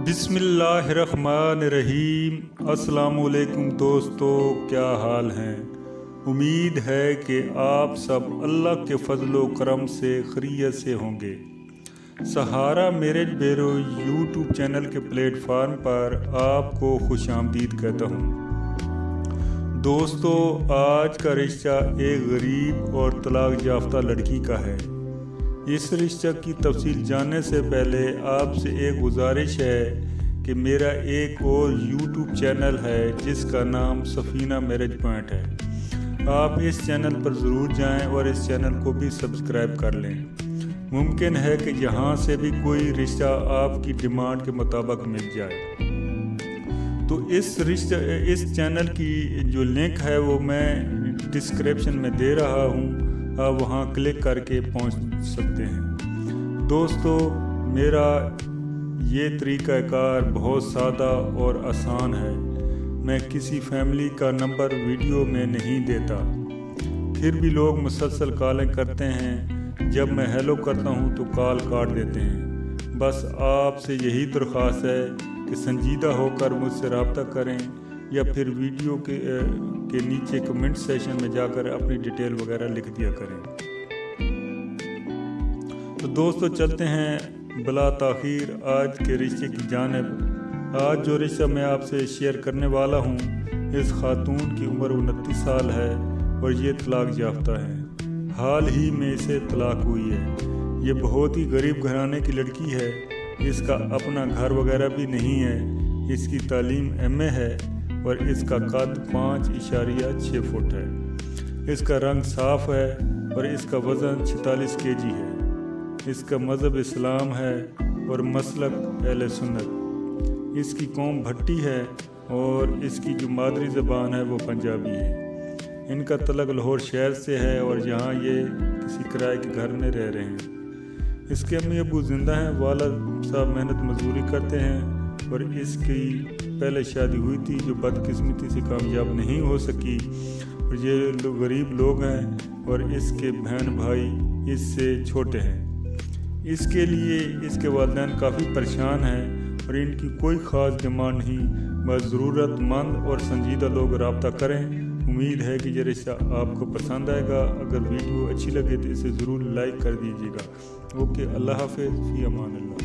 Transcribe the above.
बिस्मिल्लाहिर्रहमानिर्रहीम। अस्सलामुअलैकुम दोस्तों, क्या हाल हैं। उम्मीद है कि आप सब अल्लाह के फजलो करम से खैरियत से होंगे। सहारा मैरिज ब्यूरो यूट्यूब चैनल के प्लेटफार्म पर आपको खुशामदीद कहता हूँ। दोस्तों, आज का रिश्ता एक गरीब और तलाक याफ्ता लड़की का है। इस रिश्ते की तफसील जानने से पहले आपसे एक गुजारिश है कि मेरा एक और यूट्यूब चैनल है जिसका नाम सफीना मैरिज पॉइंट है। आप इस चैनल पर ज़रूर जाएं और इस चैनल को भी सब्सक्राइब कर लें। मुमकिन है कि यहाँ से भी कोई रिश्ता आपकी डिमांड के मुताबिक मिल जाए। तो इस चैनल की जो लिंक है वो मैं डिस्क्रिप्शन में दे रहा हूँ, आप वहाँ क्लिक करके पहुँच सकते हैं। दोस्तों, मेरा ये तरीक़ाकार बहुत सादा और आसान है। मैं किसी फैमिली का नंबर वीडियो में नहीं देता, फिर भी लोग मुसलसल कॉलें करते हैं। जब मैं हेलो करता हूँ तो कॉल काट देते हैं। बस आपसे यही दरख्वास्त है कि संजीदा होकर मुझसे रब्ता करें या फिर वीडियो के नीचे कमेंट सेशन में जाकर अपनी डिटेल वगैरह लिख दिया करें। तो दोस्तों, चलते हैं बिला ताखीर आज के रिश्ते की जानिब। आज जो रिश्ता मैं आपसे शेयर करने वाला हूँ, इस खातून की उम्र 29 साल है और ये तलाक याफ्ता है। हाल ही में इसे तलाक हुई है। ये बहुत ही गरीब घराने की लड़की है। इसका अपना घर वगैरह भी नहीं है। इसकी तालीम MA है और इसका कद 5.6 फुट है। इसका रंग साफ है और इसका वज़न 46 kg है। इसका मज़हब इस्लाम है और मसलक अहले सुन्नत। इसकी कौम भट्टी है और इसकी जो मादरी ज़बान है वो पंजाबी है। इनका तलक लाहौर शहर से है और यहाँ ये किसी किराए के घर में रह रहे हैं। इसके अम्मी अबू ज़िंदा हैं। वालिद साहब मेहनत मजदूरी करते हैं और इसकी पहले शादी हुई थी जो बदकिस्मती से कामयाब नहीं हो सकी। और ये लोग गरीब लोग हैं और इसके बहन भाई इससे छोटे हैं। इसके लिए इसके वालिदैन काफ़ी परेशान हैं और इनकी कोई ख़ास डिमांड नहीं। बस ज़रूरतमंद और संजीदा लोग रब्ता करें। उम्मीद है कि ये रिश्ता आपको पसंद आएगा। अगर वीडियो अच्छी लगे तो इसे ज़रूर लाइक कर दीजिएगा। ओके, अल्लाह हाफ़िज़, फ़ी अमान अल्लाह।